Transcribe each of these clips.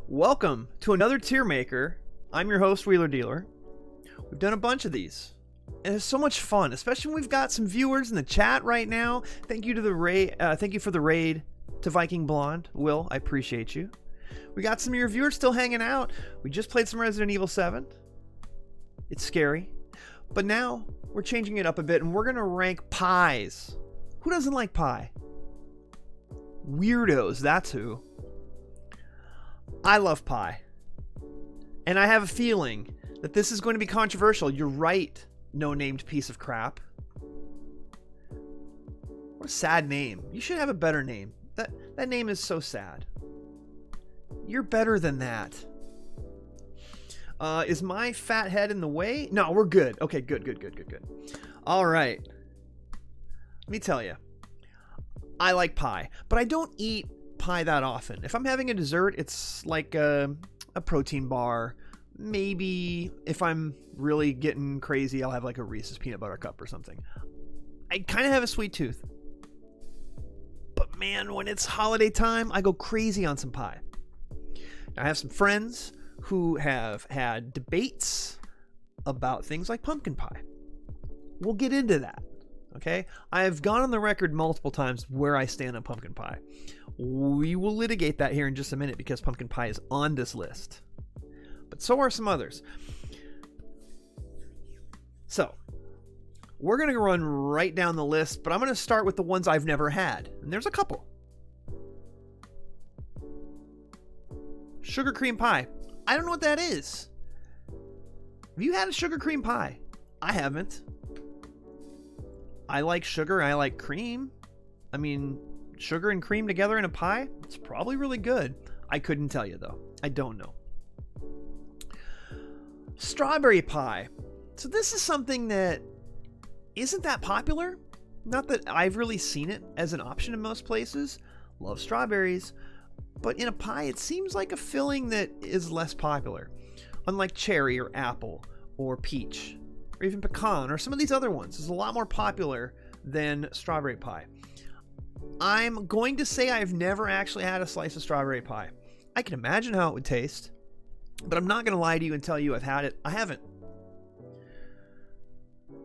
Welcome to another tier maker. I'm your host, Wheeler Dealer. We've done a bunch of these, and it's so much fun, especially when we've got some viewers in the chat right now. Thank you to the raid. Thank you for the raid to Viking Blonde. Will, I appreciate you. We got some of your viewers still hanging out. We just played some Resident Evil 7. It's scary, but now we're changing it up a bit, and we're gonna rank pies. Who doesn't like pie? Weirdos, that's who. I love pie. And I have a feeling that this is going to be controversial. You're right, no-named piece of crap. What a sad name. You should have a better name. That name is so sad. You're better than that. Is my fat head in the way? No, we're good. Okay, good. All right. Let me tell you. I like pie, but I don't eat pie that often. If I'm having a dessert, it's like a protein bar. Maybe if I'm really getting crazy, I'll have like a Reese's peanut butter cup or something. I kind of have a sweet tooth. But man, when it's holiday time, I go crazy on some pie. Now, I have some friends who have had debates about things like pumpkin pie. We'll get into that. Okay, I have gone on the record multiple times where I stand on pumpkin pie. We will litigate that here in just a minute because pumpkin pie is on this list. But so are some others. So, we're going to run right down the list, but I'm going to start with the ones I've never had. And there's a couple. Sugar cream pie. I don't know what that is. Have you had a sugar cream pie? I haven't. I like sugar, I like cream. I mean, sugar and cream together in a pie? It's probably really good. I couldn't tell you though. I don't know. Strawberry pie. So this is something that isn't that popular. Not that I've really seen it as an option in most places. Love strawberries. But in a pie, it seems like a filling that is less popular. Unlike cherry or apple or peach. Or even pecan, or some of these other ones. It's a lot more popular than strawberry pie. I'm going to say I've never actually had a slice of strawberry pie. I can imagine how it would taste, but I'm not going to lie to you and tell you I've had it. I haven't.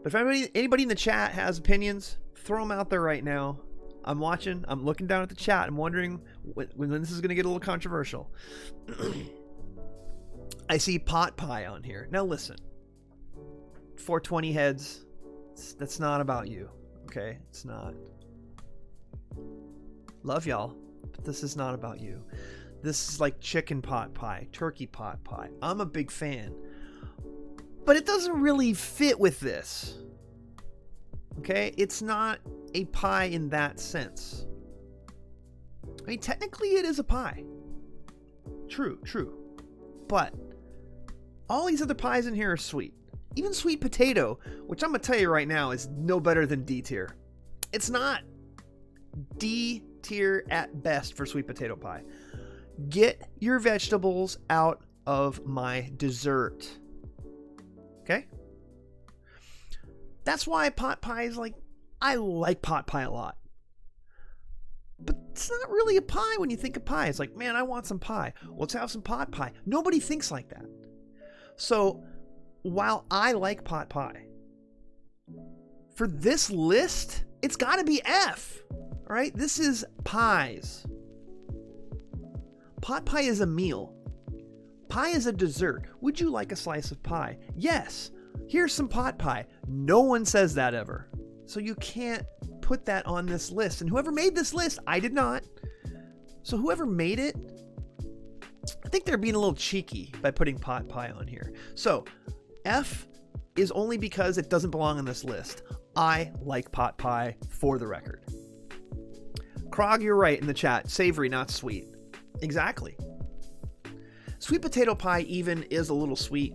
But if anybody in the chat has opinions, throw them out there right now. I'm watching. I'm looking down at the chat. I'm wondering when this is going to get a little controversial. I see pot pie on here. Now listen. 420 heads, that's not about you, okay? It's not. Love y'all, but this is not about you. This is like chicken pot pie, turkey pot pie. I'm a big fan, but it doesn't really fit with this, okay? It's not a pie in that sense. I mean, technically it is a pie. True, but all these other pies in here are sweet. Even sweet potato, which I'm going to tell you right now is no better than D tier. It's not. D tier at best for sweet potato pie. Get your vegetables out of my dessert. Okay? That's why pot pie is like, I like pot pie a lot. But it's not really a pie when you think of pie. It's like, man, I want some pie. Let's have some pot pie. Nobody thinks like that. So, while I like pot pie, for this list, it's got to be F. All right? This is pies. Pot pie is a meal. Pie is a dessert. Would you like a slice of pie? Yes. Here's some pot pie. No one says that ever. So you can't put that on this list. And whoever made this list, I did not. So whoever made it, I think they're being a little cheeky by putting pot pie on here. So F is only because it doesn't belong on this list. I like pot pie, for the record. Krog, you're right in the chat. Savory, not sweet. Exactly. Sweet potato pie even is a little sweet.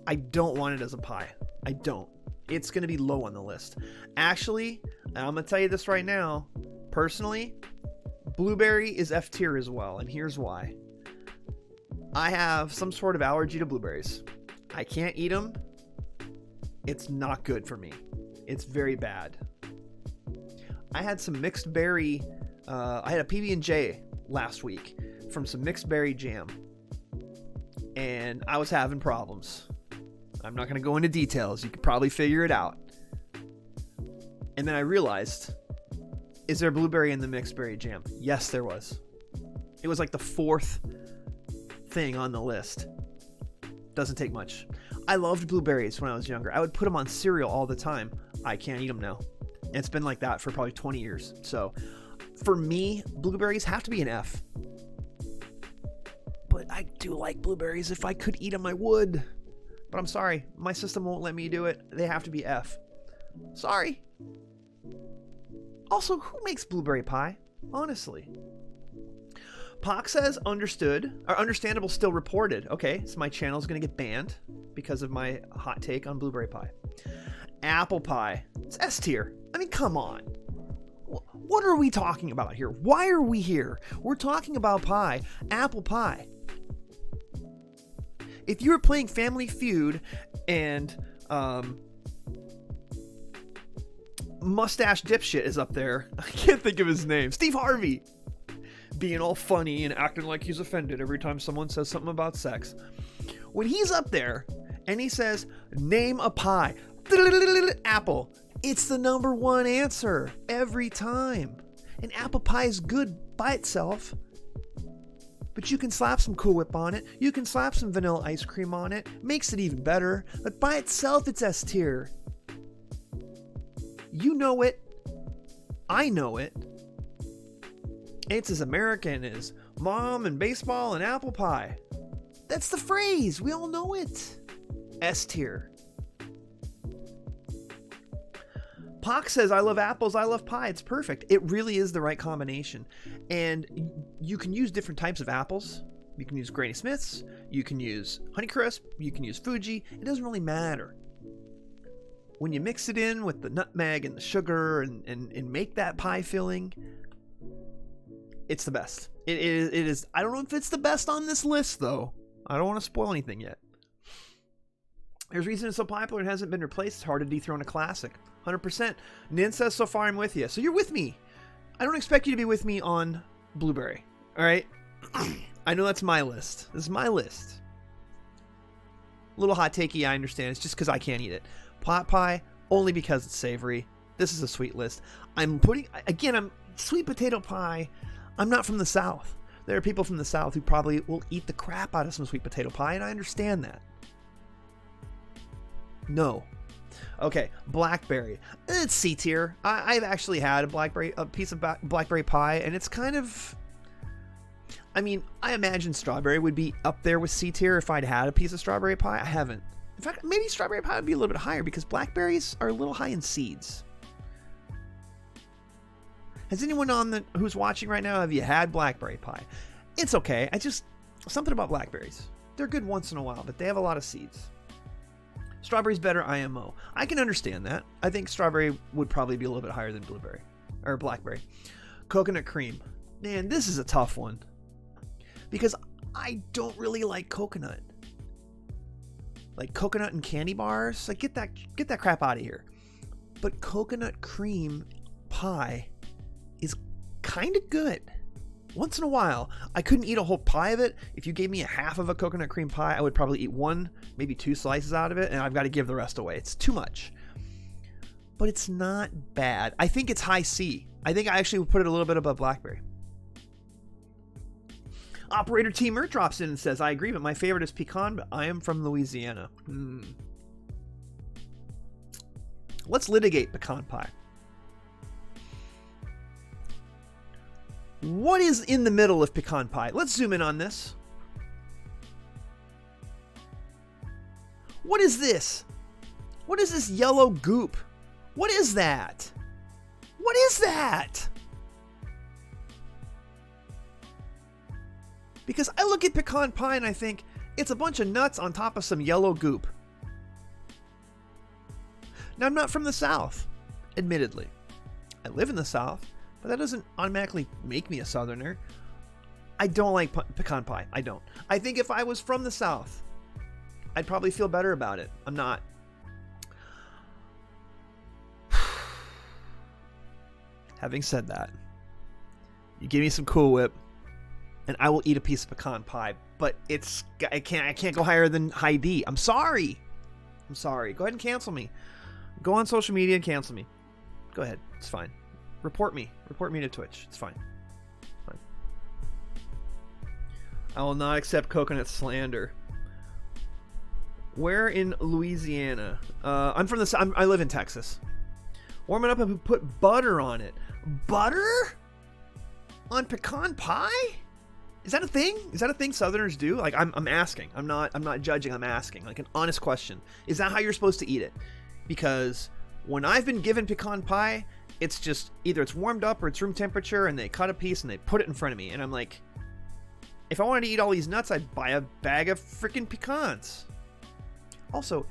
I don't want it as a pie. I don't. It's going to be low on the list. Actually, I'm going to tell you this right now. Personally, blueberry is F tier as well, and here's why. I have some sort of allergy to blueberries. I can't eat them. It's not good for me. It's very bad. I had some mixed berry. I had a PB&J last week from some mixed berry jam, and I was having problems. I'm not going to go into details. You could probably figure it out. And then I realized, is there blueberry in the mixed berry jam? Yes, there was. It was like the 4th thing on the list. Doesn't take much. I loved blueberries when I was younger. I would put them on cereal all the time. I can't eat them now. And it's been like that for probably 20 years. So for me, blueberries have to be an F. But I do like blueberries. If I could eat them, I would. But I'm sorry, my system won't let me do it. They have to be F. Sorry. Also, who makes blueberry pie? Honestly. Pock says understandable still reported. Okay, so my channel's gonna get banned because of my hot take on blueberry pie. Apple pie. It's S tier. I mean, come on. What are we talking about here? Why are we here? We're talking about pie. Apple pie. If you were playing Family Feud and mustache dipshit is up there, I can't think of his name, Steve Harvey, being all funny and acting like he's offended every time someone says something about sex. When he's up there and he says, name a pie, apple, it's the number one answer every time. And apple pie is good by itself. But you can slap some Cool Whip on it. You can slap some vanilla ice cream on it. Makes it even better. But by itself, it's S tier. You know it. I know it. It's as American as mom and baseball and apple pie. That's the phrase. We all know it. S tier. Pock says, I love apples, I love pie. It's perfect. It really is the right combination. And you can use different types of apples. You can use Granny Smiths. You can use Honeycrisp. You can use Fuji. It doesn't really matter. When you mix it in with the nutmeg and the sugar and make that pie filling, it's the best. It is. I don't know if it's the best on this list, though. I don't want to spoil anything yet. There's a reason it's so popular and hasn't been replaced. It's hard to dethrone a classic. 100%. Nin says, so far I'm with you. So you're with me. I don't expect you to be with me on blueberry. All right? I know that's my list. This is my list. A little hot takey, I understand. It's just because I can't eat it. Pot pie, only because it's savory. This is a sweet list. I'm sweet potato pie. I'm not from the South. There are people from the South who probably will eat the crap out of some sweet potato pie, and I understand that. No. Okay, blackberry. It's C tier. I've actually had a piece of blackberry pie, and it's kind of... I mean, I imagine strawberry would be up there with C tier if I'd had a piece of strawberry pie. I haven't. In fact, maybe strawberry pie would be a little bit higher because blackberries are a little high in seeds. Has anyone who's watching right now, have you had blackberry pie? It's okay. Something about blackberries. They're good once in a while, but they have a lot of seeds. Strawberry's better IMO. I can understand that. I think strawberry would probably be a little bit higher than blueberry or blackberry. Coconut cream. Man, this is a tough one because I don't really like coconut. Like coconut and candy bars, like get that crap out of here. But coconut cream pie is kind of good. Once in a while, I couldn't eat a whole pie of it. If you gave me a half of a coconut cream pie, I would probably eat 1, maybe 2 slices out of it, and I've got to give the rest away. It's too much. But it's not bad. I think it's high C. I think I actually would put it a little bit above blackberry. Operator T. Mert drops in and says, I agree, but my favorite is pecan, but I am from Louisiana. Let's litigate pecan pie. What is in the middle of pecan pie? Let's zoom in on this. What is this? What is this yellow goop? What is that? What is that? Because I look at pecan pie and I think it's a bunch of nuts on top of some yellow goop. Now, I'm not from the South, admittedly. I live in the South, but that doesn't automatically make me a Southerner. I don't like pecan pie. I don't. I think if I was from the South, I'd probably feel better about it. I'm not. Having said that, you give me some Cool Whip, and I will eat a piece of pecan pie. But I can't go higher than high D. I'm sorry. Go ahead and cancel me. Go on social media and cancel me. Go ahead. It's fine. Report me to Twitch. It's fine. I will not accept coconut slander. Where in Louisiana? I'm from I live in Texas. Warm it up and put butter on it. Butter? On pecan pie? Is that a thing? Is that a thing Southerners do? Like, I'm asking. I'm not judging. I'm asking. Like, an honest question. Is that how you're supposed to eat it? Because when I've been given pecan pie, it's just either it's warmed up or it's room temperature, and they cut a piece and they put it in front of me, and I'm like, if I wanted to eat all these nuts, I'd buy a bag of freaking pecans. Also,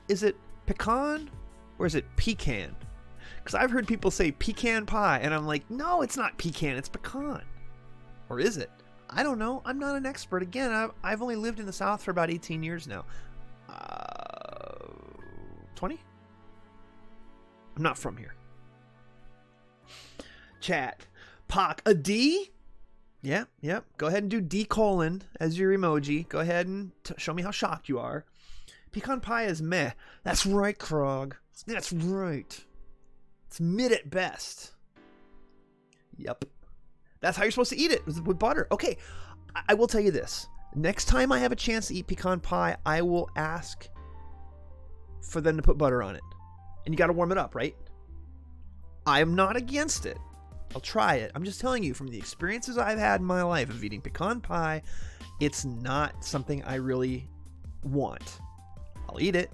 is it pecan or is it pecan? Because I've heard people say pecan pie, and I'm like, no, it's not pecan, it's pecan. Or is it? I don't know. I'm not an expert. Again, I've only lived in the South for about 18 years now. 20? I'm not from here. Chat. Pock. A D? Yeah. Go ahead and do D colon as your emoji. Go ahead and show me how shocked you are. Pecan pie is meh. That's right, Krog. That's right. It's mid at best. Yep. That's how you're supposed to eat it, with butter. Okay, I will tell you this. Next time I have a chance to eat pecan pie, I will ask for them to put butter on it. And you got to warm it up, right? I'm not against it. I'll try it. I'm just telling you, from the experiences I've had in my life of eating pecan pie, it's not something I really want. I'll eat it.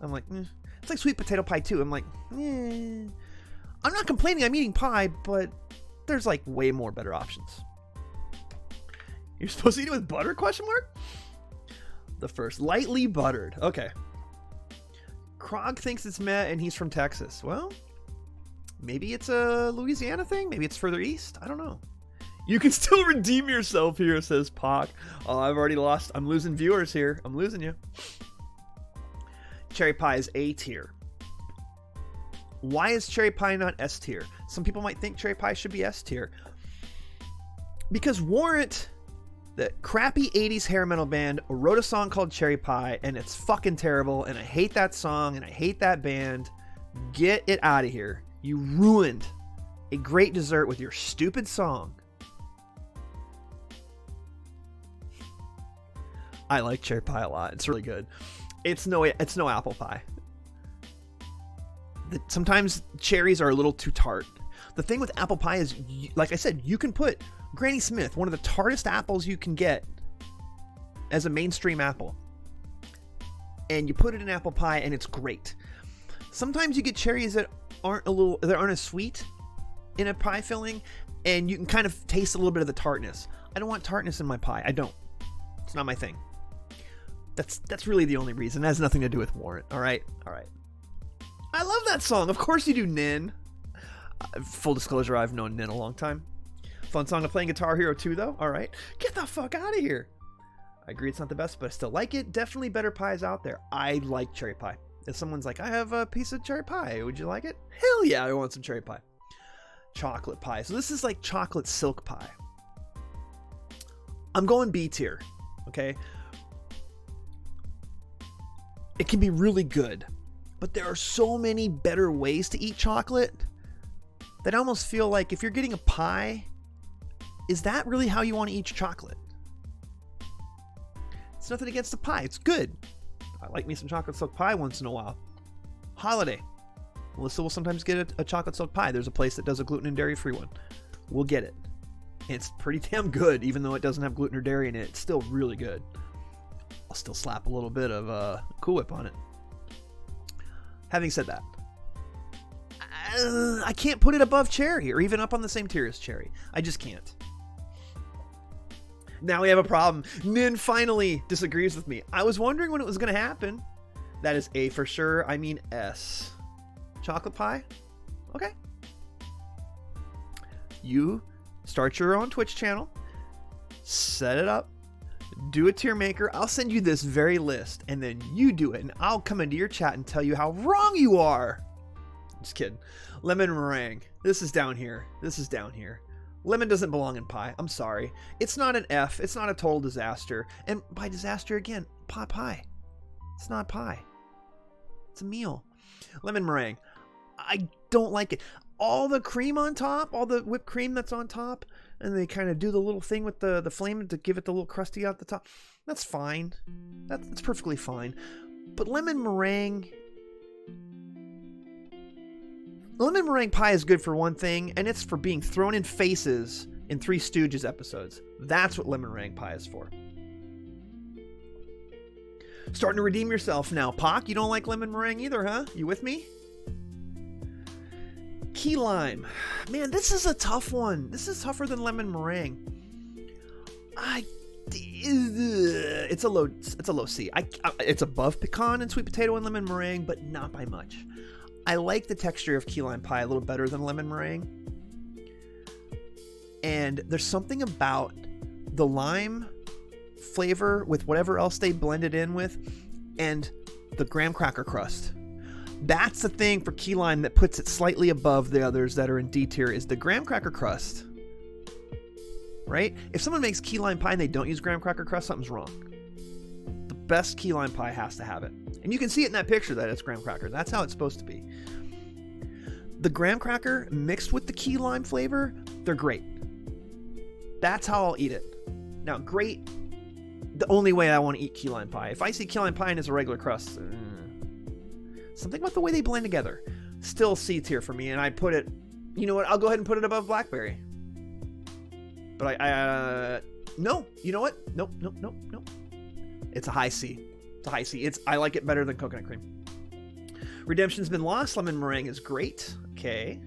I'm like, It's like sweet potato pie too. I'm like, I'm not complaining I'm eating pie, but there's like way more better options. You're supposed to eat it with butter, question mark? The first. Lightly buttered. Okay. Krog thinks it's meh and he's from Texas. Well, maybe it's a Louisiana thing. Maybe it's further east. I don't know. You can still redeem yourself here, says Pock. Oh, I've already lost. I'm losing viewers here. I'm losing you. Cherry pie is A tier. Why is cherry pie not S tier? Some people might think cherry pie should be S tier. Because Warrant, the crappy 80s hair metal band, wrote a song called Cherry Pie, and it's fucking terrible, and I hate that song, and I hate that band. Get it out of here. You ruined a great dessert with your stupid song. I like cherry pie a lot. It's really good. It's no apple pie. Sometimes cherries are a little too tart. The thing with apple pie is, like I said, you can put Granny Smith, one of the tartest apples you can get as a mainstream apple, and you put it in apple pie and it's great. Sometimes you get cherries that aren't as sweet in a pie filling, and you can kind of taste a little bit of the tartness. I don't want tartness in my pie. I don't. It's not my thing. That's really the only reason. It has nothing to do with Warrant. All right. I love that song. Of course you do, Nin. Full disclosure, I've known Nin a long time. Fun song to play in Guitar Hero 2, though. All right. Get the fuck out of here. I agree it's not the best, but I still like it. Definitely better pies out there. I like cherry pie. If someone's like, I have a piece of cherry pie, would you like it? Hell yeah, I want some cherry pie. Chocolate pie. So this is like chocolate silk pie. I'm going B tier. Okay. It can be really good, but there are so many better ways to eat chocolate that I almost feel like if you're getting a pie, is that really how you want to eat chocolate? It's nothing against the pie. It's good. I like me some chocolate silk pie once in a while. Holiday. Melissa will sometimes get a chocolate silk pie. There's a place that does a gluten and dairy free one. We'll get it. It's pretty damn good, even though it doesn't have gluten or dairy in it. It's still really good. I'll still slap a little bit of Cool Whip on it. Having said that, I can't put it above cherry or even up on the same tier as cherry. I just can't. Now we have a problem. Nin finally disagrees with me. I was wondering when it was going to happen. That is A for sure. I mean S. Chocolate pie? Okay. You start your own Twitch channel. Set it up. Do a tier maker. I'll send you this very list, and then you do it, and I'll come into your chat and tell you how wrong you are. Just kidding. Lemon meringue. This is down here. This is down here. Lemon doesn't belong in pie. I'm sorry. It's not an F. It's not a total disaster. And by disaster, again, pie. It's not pie. It's a meal. Lemon meringue. I don't like it. All the cream on top, all the whipped cream that's on top, and they kind of do the little thing with the flame to give it the little crusty out the top. That's fine. That's perfectly fine. But lemon meringue pie is good for one thing, and it's for being thrown in faces in Three Stooges episodes. That's what lemon meringue pie is for. Starting to redeem yourself now. Pac, you don't like lemon meringue either, huh? You with me? Key lime. Man, this is a tough one. This is tougher than lemon meringue. It's a low C. It's above pecan and sweet potato and lemon meringue, but not by much. I like the texture of key lime pie a little better than lemon meringue. And there's something about the lime flavor with whatever else they blend it in with and the graham cracker crust. That's the thing for key lime that puts it slightly above the others that are in D tier is the graham cracker crust. Right? If someone makes key lime pie and they don't use graham cracker crust, something's wrong. The best key lime pie has to have it. And you can see it in that picture that it's graham cracker. That's how it's supposed to be. The graham cracker mixed with the key lime flavor, they're great. That's how I'll eat it. Now, great, the only way I want to eat key lime pie. If I see key lime pie and it's a regular crust, something about the way they blend together. Still C tier for me, and I put it, you know what, I'll go ahead and put it above blackberry. But no, you know what? Nope. It's a high C. It's a high C. I like it better than coconut cream. Redemption's been lost. Lemon meringue is great. Okay.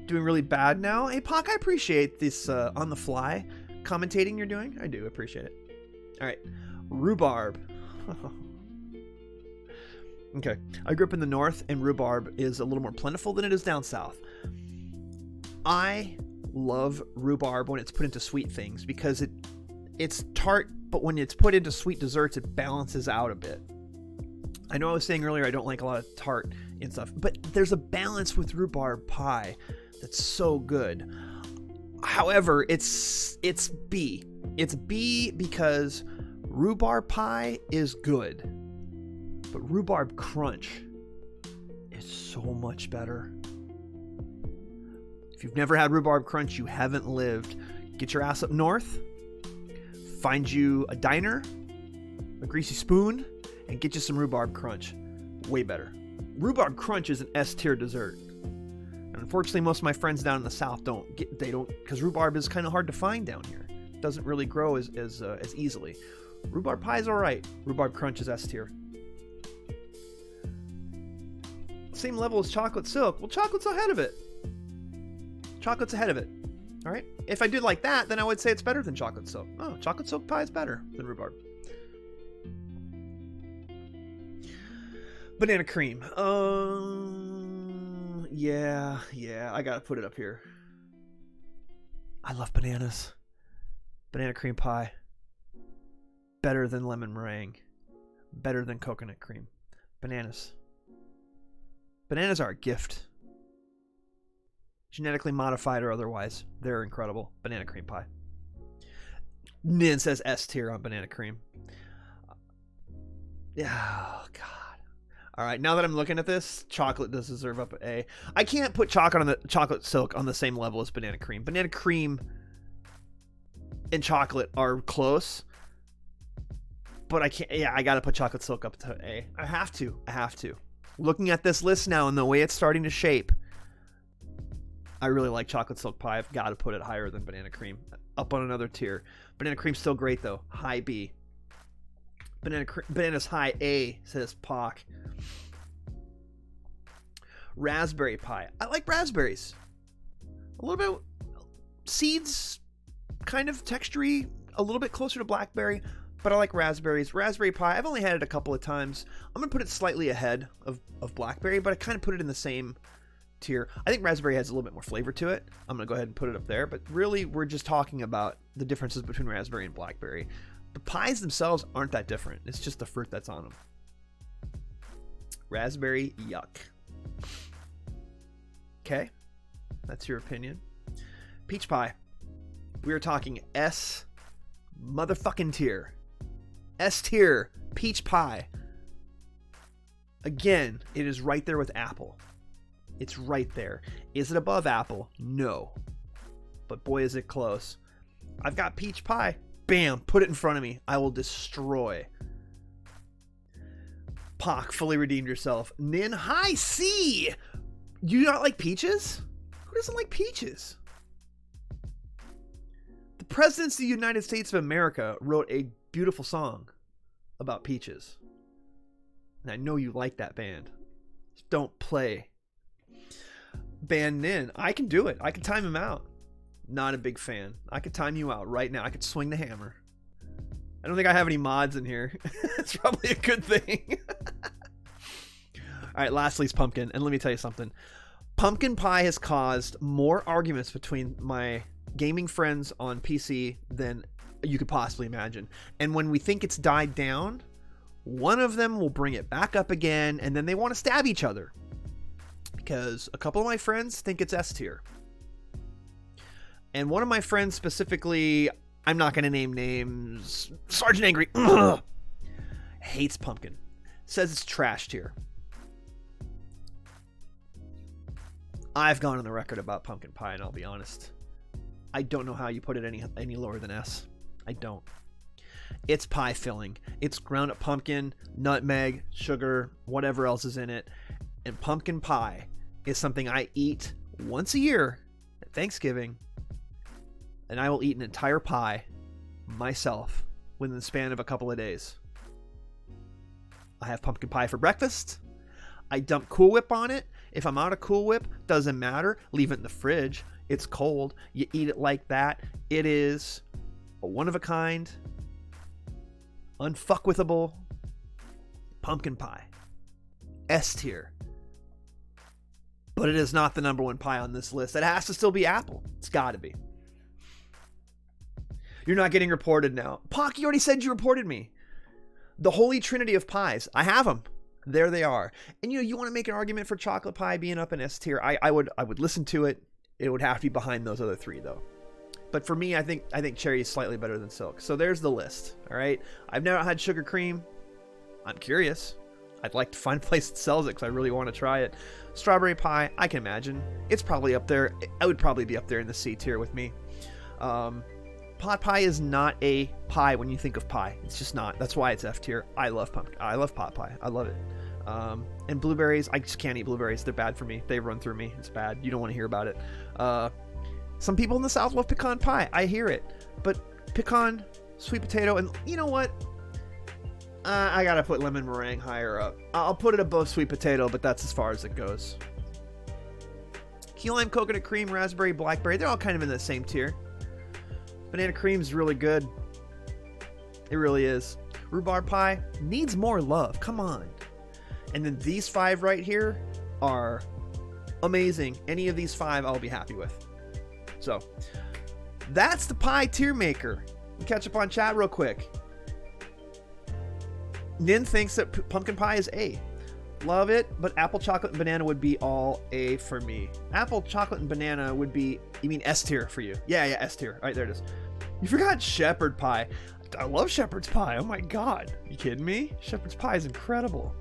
Doing really bad now. Hey, Pac, I appreciate this on the fly commentating you're doing. I do appreciate it. All right. Rhubarb. Okay. I grew up in the north, and rhubarb is a little more plentiful than it is down south. I love rhubarb when it's put into sweet things because it's tart, but when it's put into sweet desserts, it balances out a bit. I know I was saying earlier I don't like a lot of tart and stuff, but there's a balance with rhubarb pie that's so good. However, it's B. It's B because rhubarb pie is good, but rhubarb crunch is so much better. If you've never had rhubarb crunch, you haven't lived. Get your ass up north, find you a diner, a greasy spoon, and get you some rhubarb crunch. Way better. Rhubarb crunch is an S tier dessert. And unfortunately, most of my friends down in the south don't, because rhubarb is kind of hard to find down here. It doesn't really grow as easily. Rhubarb pie is all right. Rhubarb crunch is S tier. Same level as chocolate silk. Well, chocolate's ahead of it. Chocolate's ahead of it. All right. If I did like that, then I would say it's better than chocolate silk. Oh, chocolate silk pie is better than rhubarb. Banana cream. Yeah. I gotta put it up here. I love bananas. Banana cream pie. Better than lemon meringue. Better than coconut cream. Bananas. Bananas are a gift. Genetically modified or otherwise, they're incredible. Banana cream pie. Nin says S tier on banana cream. Oh, God. All right, now that I'm looking at this, chocolate does deserve up an A. I can't put chocolate silk on the same level as banana cream. Banana cream and chocolate are close, but I can't. Yeah, I got to put chocolate silk up to A. I have to. Looking at this list now and the way it's starting to shape, I really like chocolate silk pie. I've got to put it higher than banana cream. Up on another tier. Banana cream's still great though. High B. Banana's high A, says Pac. Raspberry pie. I like raspberries. A little bit seeds, kind of textury, a little bit closer to blackberry, but I like raspberries. Raspberry pie, I've only had it a couple of times. I'm going to put it slightly ahead of blackberry, but I kind of put it in the same tier. I think raspberry has a little bit more flavor to it. I'm going to go ahead and put it up there, but really we're just talking about the differences between raspberry and blackberry. The pies themselves aren't that different. It's just the fruit that's on them. Raspberry, yuck. Okay, that's your opinion. Peach pie. We are talking S motherfucking tier. S tier peach pie. Again, it is right there with apple. It's right there. Is it above apple? No. But boy, is it close. I've got peach pie. Bam, put it in front of me. I will destroy. Pock, fully redeemed yourself. Nin, high C. You do not like peaches? Who doesn't like peaches? The Presidents of the United States of America wrote a beautiful song about peaches. And I know you like that band. Just don't play. Band Nin, I can do it. I can time him out. Not a big fan. I could time you out right now. I could swing the hammer. I don't think I have any mods in here. It's probably a good thing. All right, lastly is pumpkin. And let me tell you something. Pumpkin pie has caused more arguments between my gaming friends on PC than you could possibly imagine. And when we think it's died down, one of them will bring it back up again, and then they want to stab each other. Because a couple of my friends think it's S tier. And one of my friends specifically, I'm not going to name names, Sergeant Angry, hates pumpkin. Says it's trash tier. I've gone on the record about pumpkin pie, and I'll be honest. I don't know how you put it any lower than S. I don't. It's pie filling. It's ground up pumpkin, nutmeg, sugar, whatever else is in it. And pumpkin pie is something I eat once a year at Thanksgiving. And I will eat an entire pie myself within the span of a couple of days. I have pumpkin pie for breakfast. I dump Cool Whip on it. If I'm out of Cool Whip, doesn't matter. Leave it in the fridge. It's cold. You eat it like that. It is a one-of-a-kind, unfuckwithable pumpkin pie. S tier. But it is not the number one pie on this list. It has to still be apple. It's got to be. You're not getting reported now. Pock, you already said you reported me. The holy trinity of pies. I have them. There they are. And you want to make an argument for chocolate pie being up in S tier. I would listen to it. It would have to be behind those other three though. But for me, I think cherry is slightly better than silk. So there's the list. All right. I've never had sugar cream. I'm curious. I'd like to find a place that sells it because I really want to try it. Strawberry pie, I can imagine. It's probably up there. I would probably be up there in the C tier with me. Pot pie is not a pie when you think of pie. It's just not. That's why it's F tier. I love pumpkin. I love pot pie. I love it. And blueberries, I just can't eat blueberries. They're bad for me. They run through me. It's bad. You don't want to hear about it. Some people in the South love pecan pie. I hear it. But pecan, sweet potato, and you know what? I gotta put lemon meringue higher up. I'll put it above sweet potato, but that's as far as it goes. Key lime, coconut cream, raspberry, blackberry, they're all kind of in the same tier. Banana cream's really good. It really is. Rhubarb pie needs more love. Come on. And then these five right here are amazing. Any of these five I'll be happy with. So that's the pie tier maker. We'll catch up on chat real quick. Nin thinks that pumpkin pie is A. Love it, but apple, chocolate, and banana would be all A for me. Apple, chocolate, and banana would be, you mean S tier for you? Yeah, S tier. All right, there it is. You forgot shepherd pie. I love shepherd's pie. Oh my God. You kidding me? Shepherd's pie is incredible.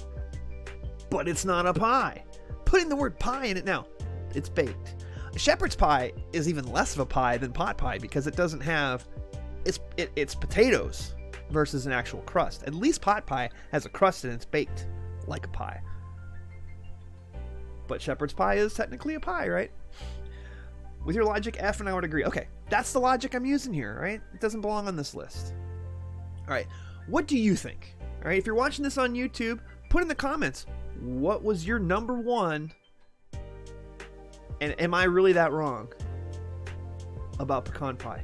But it's not a pie. Putting the word pie in it now. It's baked. Shepherd's pie is even less of a pie than pot pie because it doesn't have, it's potatoes versus an actual crust. At least pot pie has a crust and it's baked like a pie. But shepherd's pie is technically a pie, right? With your logic, F, and I would agree. Okay, that's the logic I'm using here, right? It doesn't belong on this list. All right, what do you think? All right, if you're watching this on YouTube, put in the comments, what was your number one? And am I really that wrong about pecan pie?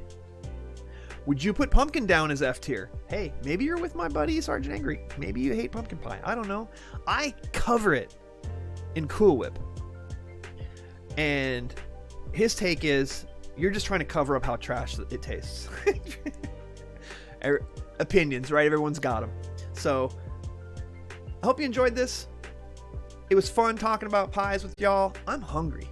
Would you put pumpkin down as F tier? Hey, maybe you're with my buddy Sergeant Angry. Maybe you hate pumpkin pie. I don't know. I cover it in Cool Whip. And his take is, you're just trying to cover up how trash it tastes. Opinions, right? Everyone's got them. So, I hope you enjoyed this. It was fun talking about pies with y'all. I'm hungry.